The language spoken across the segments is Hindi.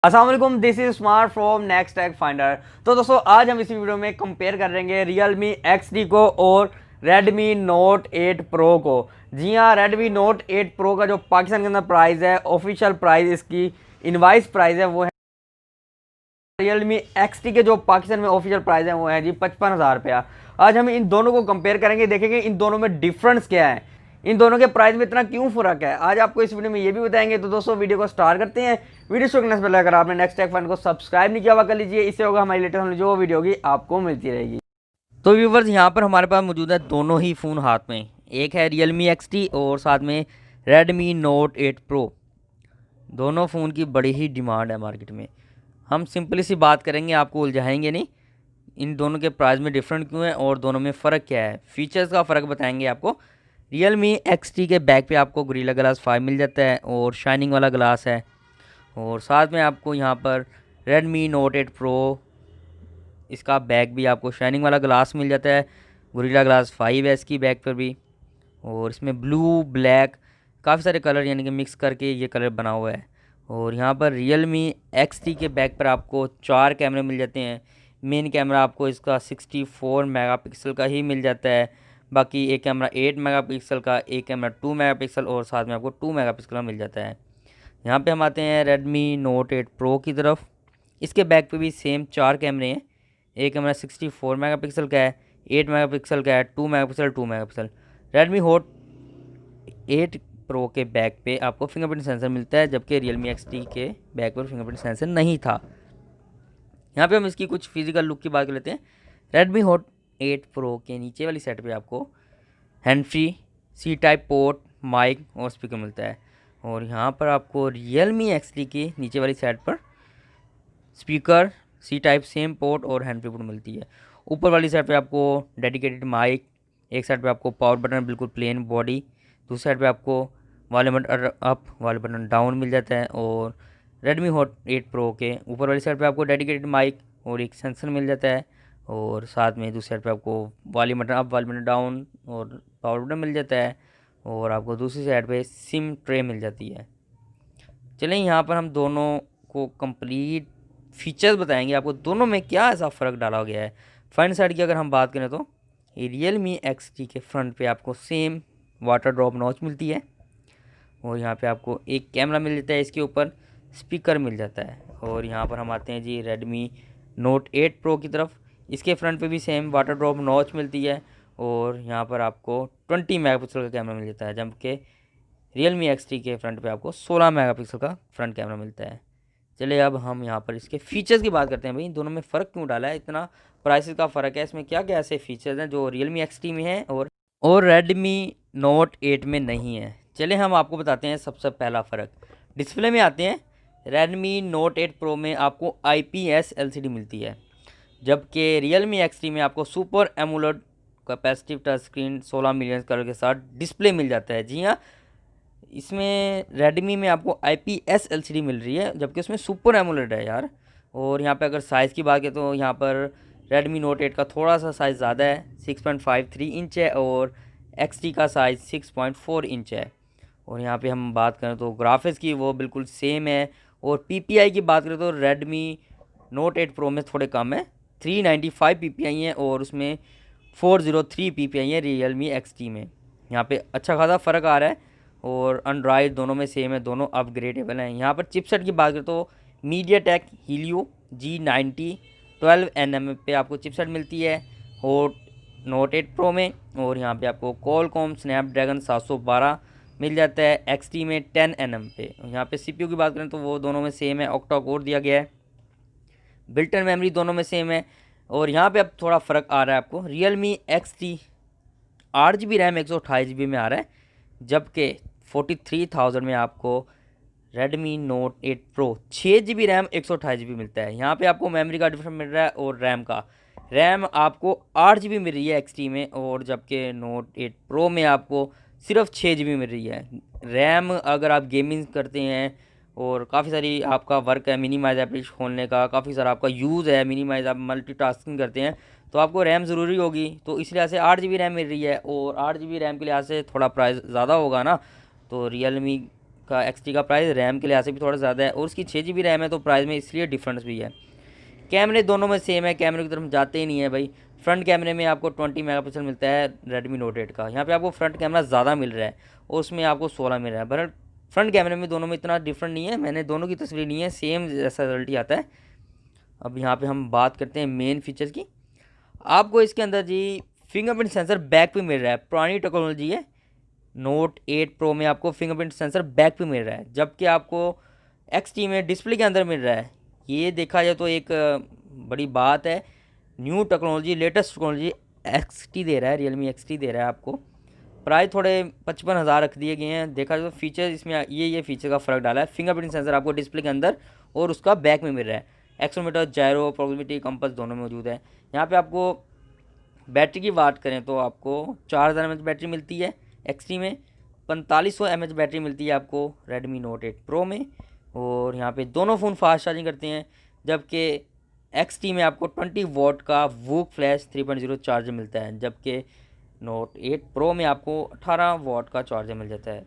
अस्सलाम वालेकुम, this is smart from Next Tech Finder. तो दोस्तों आज हम इसी वीडियो में कंपेयर करेंगे Realme XT को और Redmi Note 8 Pro को। जी हाँ, Redmi Note 8 Pro का जो पाकिस्तान के अंदर प्राइस है, ऑफिशियल प्राइस इसकी इनवाइस प्राइस है वो है। Realme XT के जो पाकिस्तान में ऑफिशियल प्राइस है वो है जी 55,000 रुपया। आज हम इन दोनों को कंपेयर करेंगे, देखेंगे इन दोनों में डिफरेंस क्या है, इन दोनों के प्राइस में इतना क्यों फर्क है, आज आपको इस वीडियो में ये भी बताएंगे। तो दोस्तों वीडियो को स्टार्ट करते हैं। वीडियो शुरू करने से पहले अगर आपने नेक्स्ट टेक फंड को सब्सक्राइब नहीं किया हुआ कर लीजिए, इससे होगा हमारी लेटेस्ट जो वीडियो होगी आपको मिलती रहेगी। तो व्यूवर्स, यहाँ पर हमारे पास मौजूद है दोनों ही फ़ोन हाथ में, एक है Realme XT और साथ में Redmi Note 8 Pro। दोनों फ़ोन की बड़ी ही डिमांड है मार्केट में। हम सिंपली सी बात करेंगे, आपको उलझाएंगे नहीं, इन दोनों के प्राइस में डिफरेंट क्यों है और दोनों में फ़र्क क्या है, फीचर्स का फ़र्क बताएंगे आपको। Realme XT के बैक पे आपको गोरिल्ला ग्लास 5 मिल जाता है और शाइनिंग वाला ग्लास है, और साथ में आपको यहाँ पर Redmi Note 8 Pro इसका बैक भी आपको शाइनिंग वाला ग्लास मिल जाता है, गोरिल्ला ग्लास 5 है इसकी बैक पर भी, और इसमें ब्लू ब्लैक काफ़ी सारे कलर यानी कि मिक्स करके ये कलर बना हुआ है। और यहाँ पर Realme XT के बैक पर आपको 4 कैमरे मिल जाते हैं। मेन कैमरा आपको इसका 64 मेगापिक्सल का ही मिल जाता है, बाकी एक कैमरा 8 मेगापिक्सल का, एक कैमरा 2 मेगापिक्सल और साथ में आपको 2 मेगापिक्सल का मिल जाता है। यहाँ पे हम आते हैं Redmi Note 8 Pro की तरफ। इसके बैक पे भी सेम 4 कैमरे हैं, एक कैमरा 64 मेगापिक्सल का है, 8 मेगापिक्सल का है, 2 megapixel 2 megapixel. Redmi Note 8 Pro के बैक पे आपको फिंगरप्रिंट सेंसर मिलता है, जबकि Realme XT के बैक पर फिंगरप्रिंट सेंसर नहीं था। यहाँ पे हम इसकी कुछ फिजिकल लुक की बात कर लेते हैं। Redmi Note 8 Pro के नीचे वाली साइड पे आपको hand free C type port, mic और स्पीकर मिलता है, और यहाँ पर आपको Realme XT की नीचे वाली साइड पर speaker, C type same port और हैंड फ्री पोर्ट मिलती है। ऊपर वाली साइड पे आपको डेडिकेटेड माइक, एक साइड पे आपको पावर बटन बिल्कुल प्लेन बॉडी, दूसरी साइड पे आपको volume button up volume button down मिल जाता है। और Redmi Note 8 Pro के ऊपर वाली साइड पे आपको डेडिकेटेड माइक और एक सेंसर मिल जाता है, और साथ में दूसरी साइड पे आपको volume button up volume button down और पावर बटन मिल जाता है, और आपको दूसरी साइड पे सिम ट्रे मिल जाती है। चलें यहाँ पर हम दोनों को कंप्लीट फीचर्स बताएंगे आपको, दोनों में क्या ऐसा फ़र्क डाला गया है। फ्रंट साइड की अगर हम बात करें तो Realme XT के फ्रंट पे आपको सेम वाटर ड्रॉप नॉच मिलती है, और यहाँ पे आपको एक कैमरा मिल जाता है, इसके ऊपर स्पीकर मिल जाता है। और यहाँ पर हम आते हैं जी Redmi Note 8 Pro की तरफ। इसके फ्रंट पे भी सेम वाटर ड्रॉप नॉच मिलती है, और यहाँ पर आपको 20 मेगापिक्सल का कैमरा मिल जाता है, जबकि Realme XT के फ्रंट पे आपको 16 मेगापिक्सल का फ्रंट कैमरा मिलता है। चलिए अब हम यहाँ पर इसके फीचर्स की बात करते हैं। भाई दोनों में फ़र्क क्यों डाला है, इतना प्राइसेस का फ़र्क है, इसमें क्या क्या ऐसे फीचर्स हैं जो Realme XT में है और Redmi Note 8 में नहीं है। चलिए हम आपको बताते हैं सबसे पहला फ़र्क। डिस्प्ले में आते हैं। Redmi Note 8 Pro में आपको IPS LCD मिलती है, जबकि Realme XT में आपको super AMOLED capacitive touch screen 16 million colour के साथ डिस्प्ले मिल जाता है। जी हाँ, इसमें Redmi में आपको IPS LCD मिल रही है, जबकि उसमें सुपर एमोलेड है यार। और यहाँ पे अगर साइज़ की बात करें तो यहाँ पर Redmi Note 8 का थोड़ा सा साइज़ ज़्यादा है, 6.53 इंच है, और XT का साइज़ 6.4 इंच है। और यहाँ पे हम बात करें तो ग्राफिक्स की वो बिल्कुल सेम है, और PPI की बात करें तो Redmi Note 8 Pro में थोड़े कम है, 395 PPI है, और उसमें 403 PPI है Realme XT में। यहाँ पे अच्छा खासा फ़र्क आ रहा है, और एंड्रॉयड दोनों में सेम है, दोनों अपग्रेडेबल हैं। यहाँ पर चिपसेट की बात करें तो MediaTek Helio G90 12nm पे आपको चिपसेट मिलती है और Note 8 Pro में, और यहाँ पे आपको Qualcomm Snapdragon 712 मिल जाता है XT में 10nm पे। यहाँ पे CPU की बात करें तो वो दोनों में सेम है, ऑक्टा कोर दिया गया है। बिल्ट इन मेमोरी दोनों में सेम है, और यहाँ पे अब थोड़ा फ़र्क आ रहा है आपको। Realme XT 8GB RAM 128GB में आ रहा है, जबकि 43,000 में आपको Redmi Note 8 Pro 6GB RAM 128GB मिलता है। यहाँ पे आपको मेमोरी का डिफरेंस मिल रहा है, और रैम आपको 8GB मिल रही है XT में, और जबकि Note 8 Pro में आपको सिर्फ 6GB मिल रही है रैम। अगर आप गेमिंग करते हैं और काफ़ी सारी आपका वर्क है, मिनिमाइज एप्लीकेशन खोलने का काफ़ी सारा आपका यूज़ है, मिनिमाइज आप मल्टीटास्किंग करते हैं, तो आपको रैम ज़रूरी होगी। तो इस लिहाज से 8GB रैम मिल रही है, और 8GB रैम के लिहाज से थोड़ा प्राइस ज़्यादा होगा ना। तो Realme का XT का प्राइस रैम के लिहाज से भी थोड़ा ज़्यादा है और उसकी 6 GB रैम है, तो प्राइस में इसलिए डिफरेंस भी है। कैमरे दोनों में सेम है, कैमरे की तरफ जाते ही नहीं है भाई। फ्रंट कैमरे में आपको 20 मेगापिक्सल मिलता है Redmi Note 8 का, यहाँ पे आपको फ्रंट कैमरा ज़्यादा मिल रहा है और उसमें आपको 16 मिल रहा है। बहरहाल फ्रंट कैमरे में दोनों में इतना डिफरेंट नहीं है, मैंने दोनों की तस्वीर ली है, सेम जैसा रिजल्ट ही आता है। अब यहाँ पे हम बात करते हैं मेन फीचर्स की। आपको इसके अंदर जी फिंगरप्रिंट सेंसर बैक पे मिल रहा है, पुरानी टेक्नोलॉजी है। Note 8 Pro में आपको फिंगरप्रिंट सेंसर बैक पे मिल रहा है, जबकि आपको XT में डिस्प्ले के अंदर मिल रहा है। ये देखा जाए तो एक बड़ी बात है। New technology, latest technology XT दे रहा है, Realme XT दे रहा है आपको। प्राइस थोड़े 55,000 रख दिए गए हैं। देखा जाए तो फीचर इसमें ये फीचर का फ़र्क डाला है। फिंगरप्रिंट सेंसर आपको डिस्प्ले के अंदर और उसका बैक में मिल रहा है। एक्सेलेरोमीटर, जायरो, प्रॉक्सिमिटी, कंपास दोनों में मौजूद है। यहाँ पे आपको बैटरी की बात करें तो आपको 4000 mAh बैटरी मिलती है XT में, 4500 mAh बैटरी मिलती है आपको Redmi Note 8 Pro में। और यहाँ पे दोनों फ़ोन फास्ट चार्जिंग करते हैं, जबकि XT में आपको 20 वॉट का वूक फ्लैश 3.0 चार्जर मिलता है, जबकि Note 8 Pro में आपको 18 वॉट का चार्जर मिल जाता है।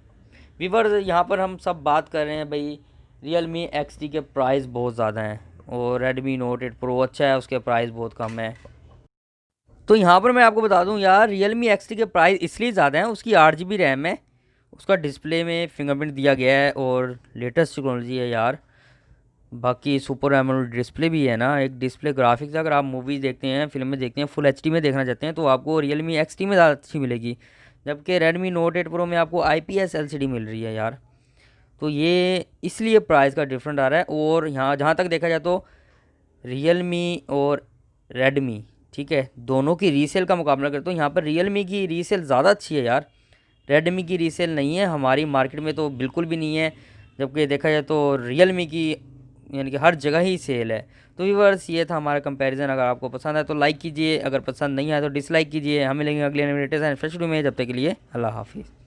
व्यूअर्स, यहाँ पर हम सब बात कर रहे हैं भाई Realme XT के प्राइस बहुत ज़्यादा हैं और Redmi Note 8 Pro अच्छा है, उसके प्राइस बहुत कम है। तो यहाँ पर मैं आपको बता दूँ यार, Realme XT के प्राइस इसलिए ज़्यादा हैं, उसकी 8 GB रैम है, उसका डिस्प्ले में फिंगरप्रिंट दिया गया है और लेटेस्ट टेक्नोलॉजी है यार। बाकी सुपर एमोलेड डिस्प्ले भी है ना, एक डिस्प्ले ग्राफिक्स अगर आप मूवीज़ देखते हैं, फिल्में देखते हैं, फुल HD में देखना चाहते हैं तो आपको Realme XT में ज़्यादा अच्छी मिलेगी, जबकि Redmi Note 8 Pro में आपको IPS LCD मिल रही है यार। तो ये इसलिए प्राइस का डिफरेंट आ रहा है। और यहाँ जहाँ तक देखा जाए तो Realme और Redmi, ठीक है, दोनों की रीसेल का मुकाबला करते हो, यहाँ पर Realme की रीसेल ज़्यादा अच्छी है यार, Redmi की रीसेल नहीं है, हमारी मार्केट में तो बिल्कुल भी नहीं है। जबकि देखा जाए तो Realme की यानी कि हर जगह ही सेल है। तो व्यूअर्स, ये था हमारा कंपैरिजन। अगर आपको पसंद है तो लाइक कीजिए, अगर पसंद नहीं आया तो डिसलाइक कीजिए। हम मिलेंगे अगले लेटेस्ट एंड फ्रेश वीडियो में, जब तक के लिए अल्लाह हाफिज़।